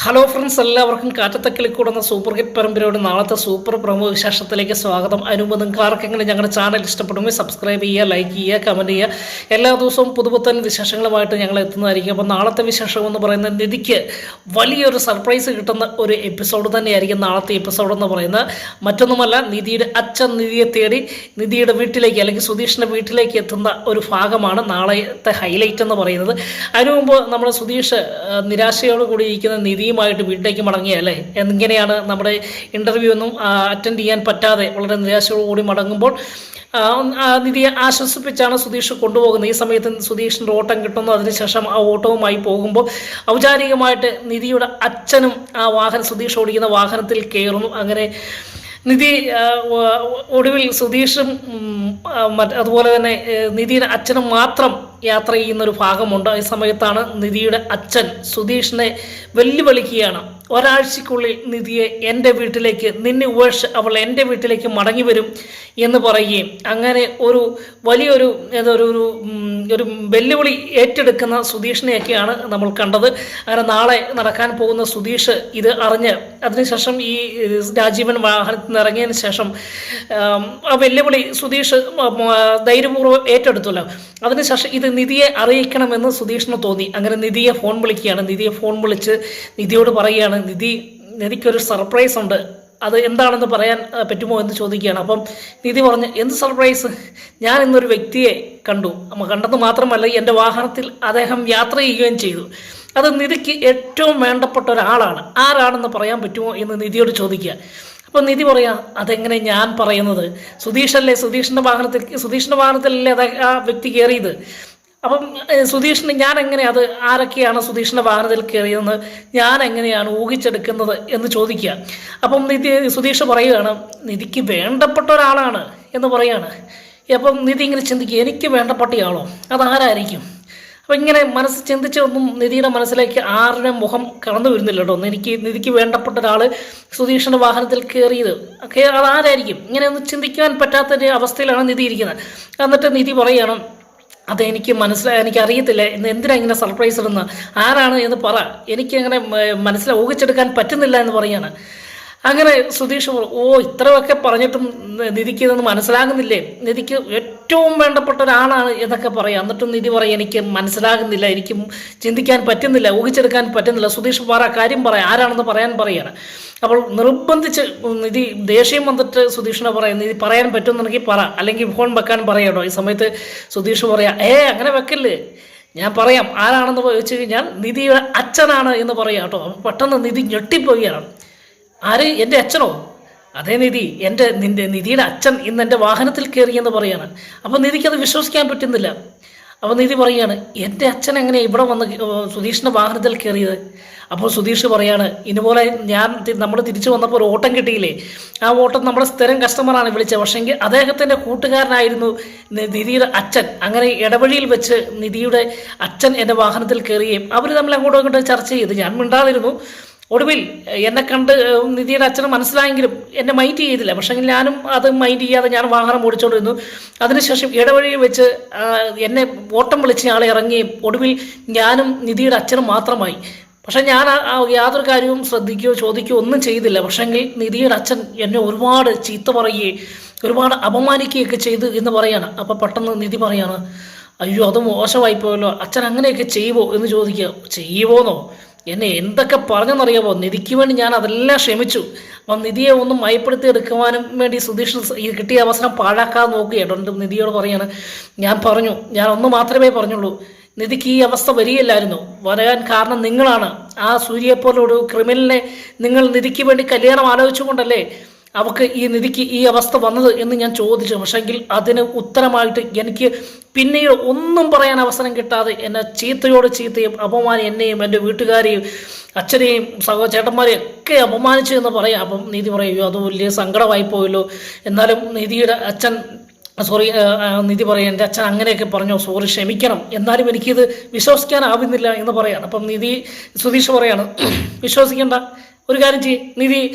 Hello friends, എല്ലാവർക്കും കാറ്റത്തെ കിളിക്കൂടുന്ന super hit പരമ്പരയുടെ നാളത്തെ സൂപ്പർ പ്രൊമോ വിശേഷത്തിലേക്ക് സ്വാഗതം. അതിനുമുമ്പ് നിങ്ങൾക്ക് ആർക്കെങ്കിലും ഞങ്ങളുടെ ചാനൽ ഇഷ്ടപ്പെടുമെങ്കിൽ സബ്സ്ക്രൈബ് ചെയ്യുക, ലൈക്ക് ചെയ്യുക, കമൻറ്റ് ചെയ്യുക. എല്ലാ ദിവസവും പുതുപുത്തൻ വിശേഷങ്ങളുമായിട്ട് ഞങ്ങൾ എത്തുന്നതായിരിക്കും. അപ്പോൾ നാളത്തെ വിശേഷം എന്ന് പറയുന്നത് നിധിക്ക് വലിയൊരു സർപ്രൈസ് കിട്ടുന്ന ഒരു എപ്പിസോഡ് തന്നെയായിരിക്കും നാളത്തെ എപ്പിസോഡ് എന്ന് പറയുന്നത്. മറ്റൊന്നുമല്ല, നിധിയുടെ അച്ഛൻ നിധിയെ തേടി നിധിയുടെ വീട്ടിലേക്ക് അല്ലെങ്കിൽ സുധീഷിൻ്റെ വീട്ടിലേക്ക് എത്തുന്ന ഒരു ഭാഗമാണ് നാളത്തെ ഹൈലൈറ്റ് എന്ന് പറയുന്നത്. അതിനു മുമ്പ് നമ്മുടെ സുധീഷ് നിരാശയോട് കൂടി ഇരിക്കുന്ന നിധിയുമായിട്ട് വീട്ടിലേക്ക് മടങ്ങിയല്ലേ, എങ്ങനെയാണ് നമ്മുടെ ഇൻ്റർവ്യൂ ഒന്നും അറ്റൻഡ് ചെയ്യാൻ പറ്റാതെ വളരെ നിരാശയോടുകൂടി മടങ്ങുമ്പോൾ നിധിയെ ആശ്വസിപ്പിച്ചാണ് സുധീഷ് കൊണ്ടുപോകുന്നത്. ഈ സമയത്ത് സുധീഷിൻ്റെ ഓട്ടം കിട്ടുന്നു. അതിനുശേഷം ആ ഓട്ടവുമായി പോകുമ്പോൾ ഔപചാരികമായിട്ട് നിധിയുടെ അച്ഛനും സുധീഷ് ഓടിക്കുന്ന വാഹനത്തിൽ കയറുന്നു. അങ്ങനെ നിധി ഒടുവിൽ സുധീഷും അതുപോലെ തന്നെ നിധിയുടെ അച്ഛനും മാത്രം യാത്ര ചെയ്യുന്നൊരു ഭാഗമുണ്ട്. ഈ സമയത്താണ് നിധിയുടെ അച്ഛൻ സുധീഷിനെ വെല്ലുവിളിക്കുകയാണ്. ഒരാഴ്ചക്കുള്ളിൽ നിധിയെ എൻ്റെ വീട്ടിലേക്ക് നിന്നെ ഉപേക്ഷിച്ച് അവൾ എൻ്റെ വീട്ടിലേക്ക് മടങ്ങി വരും എന്ന് പറയുകയും അങ്ങനെ ഒരു വലിയൊരു ഒരു വെല്ലുവിളി ഏറ്റെടുക്കുന്ന സുധീഷിനെയൊക്കെയാണ് നമ്മൾ കണ്ടത്. അങ്ങനെ നാളെ നടക്കാൻ പോകുന്ന സുധീഷ് ഇത് അറിഞ്ഞ് അതിനുശേഷം ഈ രാജീവൻ വാഹനത്തിൽ നിന്ന് ഇറങ്ങിയതിന് ശേഷം ആ വെല്ലുവിളി സുധീഷ് ധൈര്യപൂർവ്വം ഏറ്റെടുത്തല്ലോ. അതിനുശേഷം ഇത് നിധിയെ അറിയിക്കണമെന്ന് സുധീഷിന് തോന്നി. അങ്ങനെ നിധിയെ ഫോൺ വിളിക്കുകയാണ്. നിധിയെ ഫോൺ വിളിച്ച് നിധിയോട് പറയുകയാണ്, നിധിക്കൊരു സർപ്രൈസ് ഉണ്ട്, അത് എന്താണെന്ന് പറയാൻ പറ്റുമോ എന്ന് ചോദിക്കുകയാണ്. അപ്പം നിധി പറഞ്ഞ്, എന്ത് സർപ്രൈസ്? ഞാൻ ഇന്നൊരു വ്യക്തിയെ കണ്ടെന്ന് മാത്രമല്ല എൻ്റെ വാഹനത്തിൽ അദ്ദേഹം യാത്ര ചെയ്യുകയും ചെയ്തു. അത് നിധിക്ക് ഏറ്റവും വേണ്ടപ്പെട്ട ഒരാളാണ്. ആരാണെന്ന് പറയാൻ പറ്റുമോ എന്ന് നിധിയോട് ചോദിക്കുക. അപ്പം നിധി പറയാം, അതെങ്ങനെ ഞാൻ പറയുന്നത്? സുധീഷിൻ്റെ വാഹനത്തിലല്ലേ ആ വ്യക്തി കയറിയത്. അപ്പം സുധീഷിന് ഞാൻ എങ്ങനെ അത് ആരൊക്കെയാണ് സുധീഷിൻ്റെ വാഹനത്തിൽ കയറിയതെന്ന് ഞാൻ എങ്ങനെയാണ് ഊഹിച്ചെടുക്കുന്നത് എന്ന് ചോദിക്കുക. അപ്പം സുധീഷ് പറയുകയാണ്, നിധിക്ക് വേണ്ടപ്പെട്ട ഒരാളാണ് എന്ന് പറയുകയാണ്. അപ്പം നിധി ഇങ്ങനെ ചിന്തിക്കുക, എനിക്ക് വേണ്ടപ്പെട്ടയാളോ, അതാരായിരിക്കും? അപ്പം ഇങ്ങനെ മനസ്സ് ചിന്തിച്ചൊന്നും നിധിയുടെ മനസ്സിലേക്ക് ആരുടെ മുഖം കടന്നു വരുന്നില്ല കേട്ടോ. നിധിക്ക് വേണ്ടപ്പെട്ട ഒരാൾ സുധീഷിൻ്റെ വാഹനത്തിൽ കയറിയത് അതാരായിരിക്കും? ഇങ്ങനെ ഒന്നും ചിന്തിക്കാൻ പറ്റാത്തൊരു അവസ്ഥയിലാണ് നിധി ഇരിക്കുന്നത്. എന്നിട്ട് നിധി പറയുകയാണ്, അതെനിക്ക് എനിക്കറിയത്തില്ല, എന്തിനാ ഇങ്ങനെ സർപ്രൈസ് ഇടുന്ന, ആരാണ് എന്ന് പറ, എനിക്കങ്ങനെ ഊഹിച്ചെടുക്കാൻ പറ്റുന്നില്ല എന്ന് പറയാണ്. അങ്ങനെ സുധീഷ് ഇത്രയൊക്കെ പറഞ്ഞിട്ടും നിധിക്ക് ഇതൊന്നും മനസ്സിലാകുന്നില്ലേ, നിധിക്ക് ഏറ്റവും വേണ്ടപ്പെട്ട ഒരാളാണ് എന്നൊക്കെ പറയാം. എന്നിട്ടും നിധി പറയും, എനിക്ക് മനസ്സിലാകുന്നില്ല, എനിക്ക് ചിന്തിക്കാൻ പറ്റുന്നില്ല, ഊഹിച്ചെടുക്കാൻ പറ്റുന്നില്ല. സുധീഷ് കാര്യം പറയാം, ആരാണെന്ന് പറയാൻ പറയാണ്. അപ്പോൾ നിർബന്ധിച്ച് നിധി ദേഷ്യം വന്നിട്ട് സുധീഷിനെ പറയാം, നിധി പറയാൻ പറ്റുമെന്നുണ്ടെങ്കിൽ പറ, അല്ലെങ്കിൽ ഫോൺ വെക്കാൻ പറയാട്ടോ. ഈ സമയത്ത് സുധീഷ് പറയാം, അങ്ങനെ വെക്കല്ലേ, ഞാൻ പറയാം ആരാണെന്ന് ചോദിച്ചു കഴിഞ്ഞാൽ നിധിയുടെ അച്ഛനാണ് എന്ന് പറയാം കേട്ടോ. പെട്ടെന്ന് നിധി ഞെട്ടിപ്പോവുകയാണ്. ആര്? എൻ്റെ അച്ഛനോ? അതേ നിധി, നിധിയുടെ അച്ഛൻ ഇന്ന് എൻ്റെ വാഹനത്തിൽ കയറിയെന്ന് പറയാണ്. അപ്പം നിധിക്കത് വിശ്വസിക്കാൻ പറ്റുന്നില്ല. അപ്പോൾ നിധി പറയാണ്, എൻ്റെ അച്ഛൻ എങ്ങനെ ഇവിടെ വന്ന് സുധീഷിൻ്റെ വാഹനത്തിൽ കയറിയത്? അപ്പോൾ സുധീഷ് പറയാണ്, ഇതുപോലെ നമ്മൾ തിരിച്ചു വന്നപ്പോൾ ഒരു ഓട്ടം കിട്ടിയില്ലേ, ആ ഓട്ടം നമ്മുടെ സ്ഥിരം കസ്റ്റമറാണ് വിളിച്ചത്, പക്ഷേങ്കിൽ അദ്ദേഹത്തിൻ്റെ കൂട്ടുകാരനായിരുന്നു നിധിയുടെ അച്ഛൻ. അങ്ങനെ ഇടവഴിയിൽ വെച്ച് നിധിയുടെ അച്ഛൻ എൻ്റെ വാഹനത്തിൽ കയറുകയും അവർ തമ്മിൽ അങ്ങോട്ടും ഇങ്ങോട്ടും ചർച്ച ചെയ്ത് ഞാൻ മിണ്ടാതിരുന്നു. ഒടുവിൽ എന്നെ കണ്ട് നിധിയുടെ അച്ഛന് മനസ്സിലായെങ്കിലും എന്നെ മൈൻഡ് ചെയ്തില്ല. പക്ഷേ ഞാനും അത് മൈൻഡ് ചെയ്യാതെ ഞാൻ വാഹനം ഓടിച്ചുകൊണ്ടിരുന്നു. അതിനുശേഷം ഇടവഴിയിൽ വെച്ച് എന്നെ ഓട്ടം വിളിച്ച ആളെ ഇറങ്ങുകയും ഒടുവിൽ ഞാനും നിധിയുടെ അച്ഛനും മാത്രമായി. പക്ഷേ ഞാൻ യാതൊരു കാര്യവും ശ്രദ്ധിക്കുകയോ ചോദിക്കുകയോ ഒന്നും ചെയ്തില്ല. പക്ഷേങ്കിൽ നിധിയുടെ അച്ഛൻ എന്നെ ഒരുപാട് ചീത്ത പറയുകയും ഒരുപാട് അപമാനിക്കുകയൊക്കെ ചെയ്തു എന്ന് പറയാണ്. അപ്പോൾ പെട്ടെന്ന് നിധി പറയാണ്, അയ്യോ അത് മോശമായിപ്പോയല്ലോ, അച്ഛൻ അങ്ങനെയൊക്കെ ചെയ്യുമോ എന്ന് ചോദിക്കുക. ചെയ്യുമോന്നോ? എന്നെ എന്തൊക്കെ പറഞ്ഞെന്നറിയാമോ? നിധിക്ക് വേണ്ടി ഞാൻ അതെല്ലാം ക്ഷമിച്ചു. അപ്പം നിധിയെ ഒന്നും മയപ്പെടുത്തി എടുക്കുവാനും വേണ്ടി സുധീഷ് ഈ കിട്ടിയ അവസരം പാഴാക്കാതെ നോക്കുകയാട്ടോ. നിധിയോട് പറയാണ്, ഞാൻ ഒന്ന് മാത്രമേ പറഞ്ഞുള്ളൂ, നിധിക്ക് ഈ അവസ്ഥ വരികയില്ലായിരുന്നു, വരാൻ കാരണം നിങ്ങളാണ്. ആ സൂര്യയെപ്പോലൊരു ക്രിമിനലിനെ നിങ്ങൾ നിധിക്ക് വേണ്ടി കല്യാണം ആലോചിച്ചുകൊണ്ടല്ലേ നിധിക്ക് ഈ അവസ്ഥ വന്നത് എന്ന് ഞാൻ ചോദിച്ചു. പക്ഷേങ്കിൽ അതിന് ഉത്തരമായിട്ട് എനിക്ക് പിന്നീട് ഒന്നും പറയാൻ അവസരം കിട്ടാതെ എന്നെ ചീത്തയും അപമാനം എന്നെയും എൻ്റെ വീട്ടുകാരെയും അച്ഛനെയും ചേട്ടന്മാരെയും ഒക്കെ അപമാനിച്ചു എന്ന് പറയാം. അപ്പം നീതി പറയുമോ, അത് വലിയ സങ്കടമായി പോയല്ലോ. എന്നാലും നിധിയുടെ അച്ഛൻ നിധി പറയാം, എൻ്റെ അച്ഛൻ അങ്ങനെയൊക്കെ പറഞ്ഞു, സോറി ക്ഷമിക്കണം, എന്നാലും എനിക്കിത് വിശ്വസിക്കാനാവുന്നില്ല എന്ന് പറയാണ്. അപ്പം സുധീഷ് പറയാണ്, വിശ്വസിക്കണ്ട, ഒരു കാര്യം ചെയ്യും,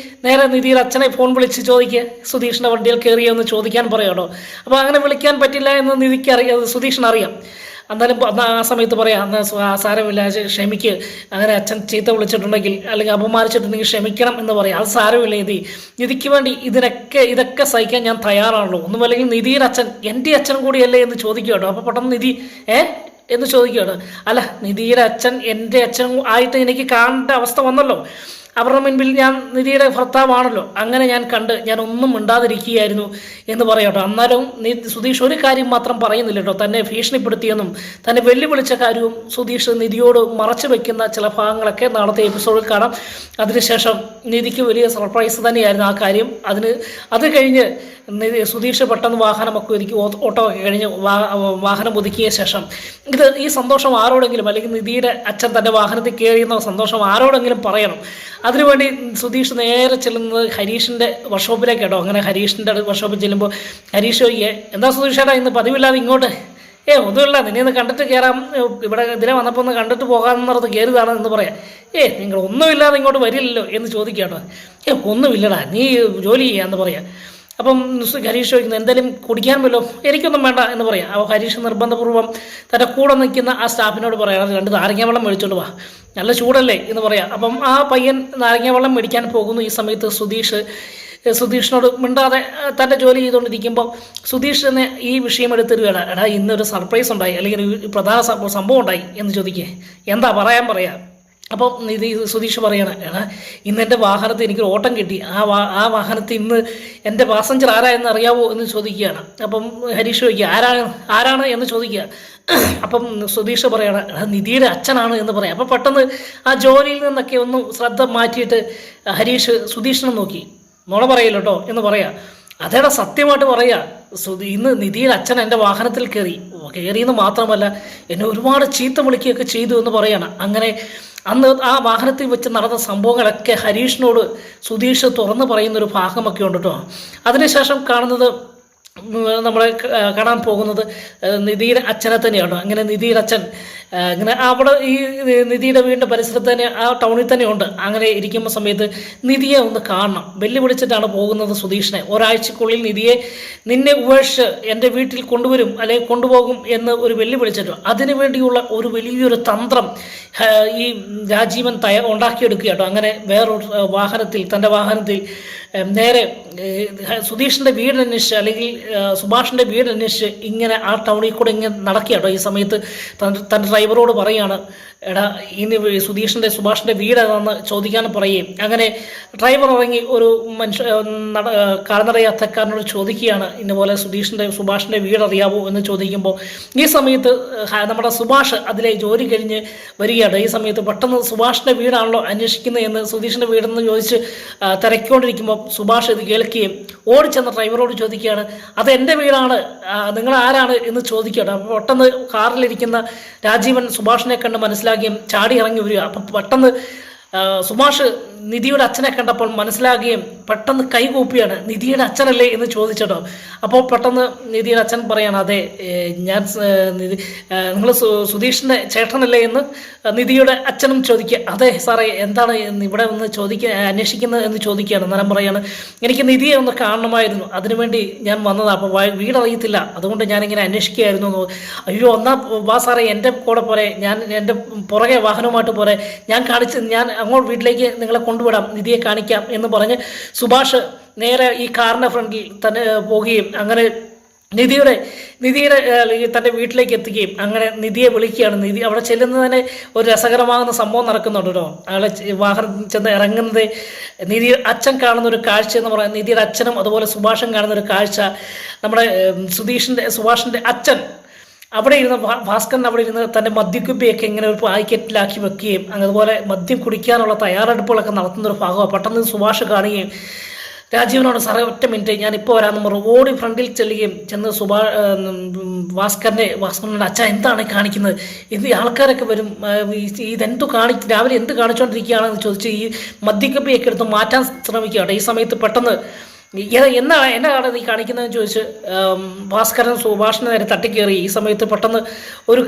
നിധിയുടെ അച്ഛനെ ഫോൺ വിളിച്ച് ചോദിക്കുക, സുധീഷിൻ്റെ വണ്ടിയിൽ കയറിയോ എന്ന് ചോദിക്കാൻ പറയാട്ടോ. അപ്പോൾ അങ്ങനെ വിളിക്കാൻ പറ്റില്ല എന്ന് സുധീഷിനറിയാം. എന്നാലും ആ സമയത്ത് പറയാം, എന്നാൽ സാരമില്ല, ക്ഷമിക്ക്, അങ്ങനെ അച്ഛൻ ചീത്ത വിളിച്ചിട്ടുണ്ടെങ്കിൽ അല്ലെങ്കിൽ അപമാനിച്ചിട്ടുണ്ടെങ്കിൽ ക്ഷമിക്കണം എന്ന് പറയാം. അത് സാരമില്ല നിധിക്ക് വേണ്ടി ഇതൊക്കെ സഹിക്കാൻ ഞാൻ തയ്യാറാണല്ലോ. ഒന്നുമല്ലെങ്കിൽ നിധിയുടെ അച്ഛൻ എൻ്റെ അച്ഛൻ കൂടിയല്ലേ എന്ന് ചോദിക്കുക കേട്ടോ. അപ്പോൾ പെട്ടെന്ന് നിധി എന്ന് ചോദിക്കുകയാണ്. അല്ല, നിധിയുടെ അച്ഛൻ എൻ്റെ അച്ഛൻ ആയിട്ട് എനിക്ക് കാണേണ്ട അവസ്ഥ വന്നല്ലോ. അവരുടെ മുൻപിൽ ഞാൻ നിധിയുടെ ഭർത്താവാണല്ലോ. അങ്ങനെ ഞാൻ ഞാൻ ഒന്നും മിണ്ടാതിരിക്കുകയായിരുന്നു എന്ന് പറയാട്ടോ. എന്നാലും സുധീഷ് ഒരു കാര്യം മാത്രം പറയുന്നില്ല കേട്ടോ. തന്നെ ഭീഷണിപ്പെടുത്തിയെന്നും തന്നെ വെല്ലുവിളിച്ച കാര്യവും സുധീഷ് നിധിയോട് മറച്ചു വയ്ക്കുന്ന ചില ഭാഗങ്ങളൊക്കെ നാളത്തെ എപ്പിസോഡിൽ കാണാം. അതിനുശേഷം നിധിക്ക് വലിയ സർപ്രൈസ് തന്നെയായിരുന്നു ആ കാര്യം. അത് കഴിഞ്ഞ് സുധീഷ് പെട്ടെന്ന് വാഹനമൊക്കെ ഒതുക്കി, ഓട്ടോ ഒക്കെ കഴിഞ്ഞ് വാഹനം ഒതുക്കിയ ശേഷം ഈ സന്തോഷം ആരോടെങ്കിലും, അല്ലെങ്കിൽ നിധിയുടെ അച്ഛൻ തൻ്റെ വാഹനത്തിൽ കയറിയുന്ന സന്തോഷം ആരോടെങ്കിലും പറയണം. അതിനുവേണ്ടി സുധീഷ് നേരെ ചെല്ലുന്നത് ഹരീഷിൻ്റെ വർക്ക്ഷോപ്പിലേക്ക് കേട്ടോ. അങ്ങനെ ഹരീഷിൻ്റെ വർക്ക്ഷോപ്പിൽ ചെല്ലുമ്പോൾ ഹരീഷ് ചോദിക്കുക, എന്താ സുധീഷേട്ടാ ഇന്ന് പതിവില്ലാതെ ഇങ്ങോട്ട്? ഒന്നുമില്ല, നിന്നെ ഒന്ന് കണ്ടിട്ട് കയറാം, ഇവിടെ ഇതിലെ വന്നപ്പോൾ ഒന്ന് കണ്ടിട്ട് പോകാമെന്ന് പറഞ്ഞത് കയറിയതാണ് എന്ന് പറയാം. നിങ്ങൾ ഒന്നുമില്ലാതെ ഇങ്ങോട്ട് വരില്ലല്ലോ എന്ന് ചോദിക്കാട്ടോ. ഒന്നുമില്ലടാ, നീ ജോലി ചെയ്യാന്ന് പറയാം. അപ്പം ഹരീഷ് ചോദിക്കുന്നത്, എന്തെങ്കിലും കുടിക്കാൻ വല്ലോ? എനിക്കൊന്നും വേണ്ട എന്ന് പറയാം. അപ്പോൾ ഹരീഷ് നിർബന്ധപൂർവ്വം തൻ്റെ കൂടെ നിൽക്കുന്ന ആ സ്റ്റാഫിനോട് പറയാം, 2 നാരങ്ങ വെള്ളം മേടിച്ചോണ്ട് വാ, നല്ല ചൂടല്ലേ എന്ന് പറയാം. അപ്പം ആ പയ്യൻ നാരങ്ങ വെള്ളം മേടിക്കാൻ പോകുന്നു. ഈ സമയത്ത് സുധീഷിനോട് മിണ്ടാതെ തൻ്റെ ജോലി ചെയ്തുകൊണ്ടിരിക്കുമ്പോൾ സുധീഷ് തന്നെ ഈ വിഷയം എടുത്തിരുകയാണ്. എടാ, ഇന്നൊരു സർപ്രൈസ് ഉണ്ടായി, അല്ലെങ്കിൽ ഒരു പ്രധാന സംഭവം ഉണ്ടായി എന്ന് ചോദിക്കേ. എന്താ പറയാം. അപ്പം സുധീഷ് പറയണം, എടാ, ഇന്ന് എൻ്റെ വാഹനത്തിൽ എനിക്കൊരു ഓട്ടം കിട്ടി. ആ വാഹനത്തിൽ ഇന്ന് എൻ്റെ പാസഞ്ചർ ആരായെന്ന് അറിയാവോ എന്ന് ചോദിക്കുകയാണ്. അപ്പം ഹരീഷ് ചോദിക്കുക, ആരാണ് എന്ന് ചോദിക്കുക. അപ്പം സുധീഷ് പറയണം, എടാ, നിധിയുടെ അച്ഛനാണ് എന്ന് പറയാം. അപ്പം പെട്ടെന്ന് ആ ജോലിയിൽ നിന്നൊക്കെ ഒന്ന് ശ്രദ്ധ മാറ്റിയിട്ട് ഹരീഷ് സുധീഷിനെ നോക്കി, നുണ പറയില്ല കേട്ടോ എന്ന് പറയാം. അതേടാ, സത്യമായിട്ട് പറയാ, ഇന്ന് നിധിയുടെ അച്ഛൻ എൻ്റെ വാഹനത്തിൽ കയറിയെന്ന് മാത്രമല്ല എന്നെ ഒരുപാട് ചീത്ത വിളിക്കുകയൊക്കെ ചെയ്തു എന്ന് പറയണം. അങ്ങനെ അന്ന് ആ വാഹനത്തിൽ വെച്ച് നടന്ന സംഭവങ്ങളൊക്കെ ഹരീഷിനോട് സുധീഷ് തുറന്നു പറയുന്നൊരു ഭാഗമൊക്കെ ഉണ്ട് കേട്ടോ. അതിനുശേഷം കാണുന്നത് നമ്മളെ കാണാൻ പോകുന്നത് നിധിയുടെ അച്ഛനെ തന്നെയാണ്. അങ്ങനെ നിധിയുടെ അച്ഛൻ ഇങ്ങനെ അവിടെ ഈ നിധിയുടെ വീടിൻ്റെ പരിസരത്ത് തന്നെ, ആ ടൗണിൽ തന്നെ ഉണ്ട്. അങ്ങനെ ഇരിക്കുന്ന സമയത്ത് നിധിയെ ഒന്ന് കാണണം വെല്ലുവിളിച്ചിട്ടാണ് പോകുന്നത് സുധീഷിനെ. ഒരാഴ്ചക്കുള്ളിൽ നിന്നെ ഉപേക്ഷിച്ച് എൻ്റെ വീട്ടിൽ കൊണ്ടുവരും, അല്ലെങ്കിൽ കൊണ്ടുപോകും എന്ന് ഒരു വെല്ലുവിളിച്ചിട്ട് അതിനു വേണ്ടിയുള്ള ഒരു വലിയൊരു തന്ത്രം ഈ രാജീവൻ ഉണ്ടാക്കിയെടുക്കുക കേട്ടോ. അങ്ങനെ വേറൊരു തൻ്റെ വാഹനത്തിൽ നേരെ സുധീഷിൻ്റെ വീടന്വേഷിച്ച്, അല്ലെങ്കിൽ സുഭാഷിൻ്റെ വീടന്വേഷിച്ച് ഇങ്ങനെ ആ ടൗണിൽ കൂടെ ഇങ്ങനെ നടക്കുക കേട്ടോ. ഈ സമയത്ത് തൻ്റെ ഡ്രൈവറോട് പറയുകയാണ്, എടാ, ഇനി സുഭാഷിൻ്റെ വീട് ഏതാണെന്ന് ചോദിക്കാൻ പറയുകയും അങ്ങനെ ഡ്രൈവർ ഇറങ്ങി ഒരു കാൽനട യാത്രക്കാരനോട് ചോദിക്കുകയാണ്, ഇന്നുപോലെ സുഭാഷിൻ്റെ വീട് അറിയാവോ എന്ന് ചോദിക്കുമ്പോൾ ഈ സമയത്ത് നമ്മുടെ സുഭാഷ് അതിലെ ജോലി കഴിഞ്ഞ് വരികയാണ്. ഈ സമയത്ത് പെട്ടെന്ന് സുഭാഷിൻ്റെ വീടാണല്ലോ അന്വേഷിക്കുന്നത് എന്ന് സുധീഷിൻ്റെ വീടെന്ന് ചോദിച്ച് തിരക്കിക്കൊണ്ടിരിക്കുമ്പോൾ സുഭാഷ് ഇത് കേൾക്കുകയും ഓടിച്ചെന്ന ഡ്രൈവറോട് ചോദിക്കുകയാണ്, അത് എൻ്റെ വീടാണ്, നിങ്ങൾ ആരാണ് എന്ന് ചോദിക്കുകയാണ്. അപ്പോൾ പെട്ടെന്ന് കാറിലിരിക്കുന്ന രാജീവൻ സുഭാഷിനെ കണ്ട് മനസ്സിലാക്കുകയും ചാടി ഇറങ്ങി വരിക. അപ്പം പെട്ടെന്ന് സുഭാഷ് നിധിയുടെ അച്ഛനെ കണ്ടപ്പോൾ മനസ്സിലാകുകയും പെട്ടെന്ന് കൈകൂപ്പിയാണ്, നിധിയുടെ അച്ഛനല്ലേ എന്ന് ചോദിച്ചട്ടോ. അപ്പോൾ പെട്ടെന്ന് നിധിയുടെ അച്ഛൻ പറയാണ്, അതെ, ഞാൻ നിങ്ങൾ സുധീഷിൻ്റെ ചേട്ടനല്ലേ എന്ന് നിധിയുടെ അച്ഛനും ചോദിക്കുക. അതെ സാറേ, എന്താണ് ഇവിടെ ഒന്ന് അന്വേഷിക്കുന്നത് എന്ന് ചോദിക്കുകയാണ്. അന്നേരം പറയാണ്, എനിക്ക് നിധിയെ ഒന്ന് കാണണമായിരുന്നു, അതിനുവേണ്ടി ഞാൻ വന്നതാണ്, അപ്പോൾ വീടറിയത്തില്ല, അതുകൊണ്ട് ഞാനിങ്ങനെ അന്വേഷിക്കുകയായിരുന്നു. അയ്യോ, എന്നാ വാ സാറേ, എൻ്റെ കൂടെ പോരെ, ഞാൻ എൻ്റെ പുറകെ വാഹനവുമായിട്ട് പോരെ, ഞാൻ അങ്ങോട്ട് വീട്ടിലേക്ക് നിങ്ങളെ കൊണ്ടുവിടാം, നിധിയെ കാണിക്കാം എന്ന് പറഞ്ഞ് സുഭാഷ് നേരെ ഈ കാറിൻ്റെ ഫ്രണ്ടിൽ തന്നെ പോവുകയും അങ്ങനെ നിധിയുടെ തൻ്റെ വീട്ടിലേക്ക് എത്തുകയും അങ്ങനെ നിധിയെ വിളിക്കുകയാണ്. നിധി അവിടെ ചെല്ലുന്നതിന് ഒരു രസകരമാകുന്ന സംഭവം നടക്കുന്നുണ്ട് കേട്ടോ. അയാളെ വാഹനം ചെന്ന് ഇറങ്ങുന്നത് നിധിയുടെ അച്ഛൻ കാണുന്ന ഒരു കാഴ്ച എന്ന് പറയുന്നത്, നിധിയുടെ അച്ഛനും അതുപോലെ സുഭാഷും കാണുന്ന ഒരു കാഴ്ച, നമ്മുടെ സുഭാഷിൻ്റെ അച്ഛൻ അവിടെ ഇരുന്ന് ഭാസ്കരൻ അവിടെ ഇരുന്ന് തൻ്റെ മദ്യക്കുപ്പിയൊക്കെ ഇങ്ങനെ ഒരു പാക്കറ്റിലാക്കി വെക്കുകയും അതുപോലെ മദ്യം കുടിക്കാനുള്ള തയ്യാറെടുപ്പുകളൊക്കെ നടത്തുന്നൊരു ഭാഗമാണ്. പെട്ടെന്ന് സുഭാഷ് കാണുകയും രാജീവനോട്, സാറേ ഒറ്റ മിനിറ്റ്, ഞാനിപ്പോൾ വരാമെന്ന് പറഞ്ഞു ഓടി ഫ്രണ്ടിൽ ചെന്ന് ഭാസ്കരൻ്റെ അച്ഛൻ എന്താണ് കാണിക്കുന്നത്, ഇത് ആൾക്കാരൊക്കെ വരും, രാവിലെ എന്ത് കാണിച്ചുകൊണ്ടിരിക്കുകയാണെന്ന് ചോദിച്ച് ഈ മദ്യക്കുപ്പിയൊക്കെ എടുത്ത് മാറ്റാൻ ശ്രമിക്കുകയാണ്. ഈ സമയത്ത് പെട്ടെന്ന് എന്നാണ് നീ കാണിക്കുന്നതെന്ന് ചോദിച്ച് ഭാസ്കരൻ സുഭാഷിനെ നേരെ തട്ടിക്കയറി. ഈ സമയത്ത് പെട്ടെന്ന് ഒരു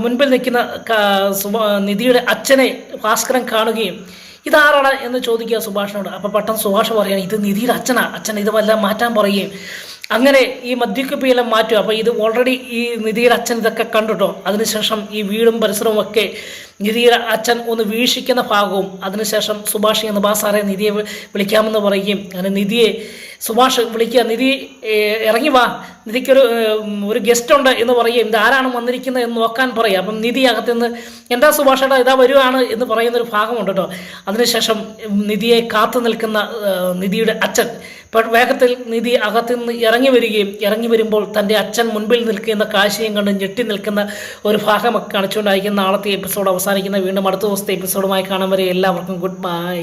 മുൻപിൽ നിൽക്കുന്ന നിധിയുടെ അച്ഛനെ ഭാസ്കരൻ കാണുകയും ഇതാരാണ് എന്ന് ചോദിക്കുക സുഭാഷിനോട്. അപ്പോൾ പെട്ടെന്ന് സുഭാഷ് പറയുകയാണ്, ഇത് നിധിയുടെ അച്ഛൻ ഇത് വല്ല മാറ്റാൻ പറയുകയും അങ്ങനെ ഈ മദ്യക്കുപ്പിയെല്ലാം മാറ്റും. അപ്പോൾ ഇത് ഓൾറെഡി ഈ നിധിയുടെ അച്ഛൻ ഇതൊക്കെ കണ്ടുട്ടോ. അതിനുശേഷം ഈ വീടും പരിസരവും ഒക്കെ നിധിയുടെ അച്ഛൻ ഒന്ന് വീക്ഷിക്കുന്ന ഭാഗവും, അതിനുശേഷം സുഭാഷ് എന്ന് ബാസാറെ നിധിയെ വിളിക്കാമെന്ന് പറയുകയും അങ്ങനെ നിധിയെ സുഭാഷ് വിളിക്കുക, നിധി ഇറങ്ങി വാ, നിധിക്കൊരു ഒരു ഗസ്റ്റ് ഉണ്ട് എന്ന് പറയുകയും ഇത് ആരാണ് വന്നിരിക്കുന്നത് എന്ന് നോക്കാൻ പറയുക. അപ്പം നിധി അകത്തുനിന്ന് എന്താ സുഭാഷേട്ടാ ഇതാ വരുവാണ് എന്ന് പറയുന്നൊരു ഭാഗമുണ്ട് കേട്ടോ. അതിനുശേഷം നിധിയെ കാത്തു നിൽക്കുന്ന നിധിയുടെ അച്ഛൻ വേഗത്തിൽ നിധി അകത്തുനിന്ന് ഇറങ്ങി വരുമ്പോൾ തൻ്റെ അച്ഛൻ മുൻപിൽ നിൽക്കുന്ന കാഴ്ചയും കണ്ട് ഞെട്ടി നിൽക്കുന്ന ഒരു ഭാഗമൊക്കെ കാണിച്ചുകൊണ്ടായിരിക്കും നാളത്തെ എപ്പിസോഡ് അവസാനിക്കുന്ന. വീണ്ടും അടുത്ത ദിവസത്തെ എപ്പിസോഡുമായി കാണാൻ വരെ എല്ലാവർക്കും ഗുഡ് ബൈ.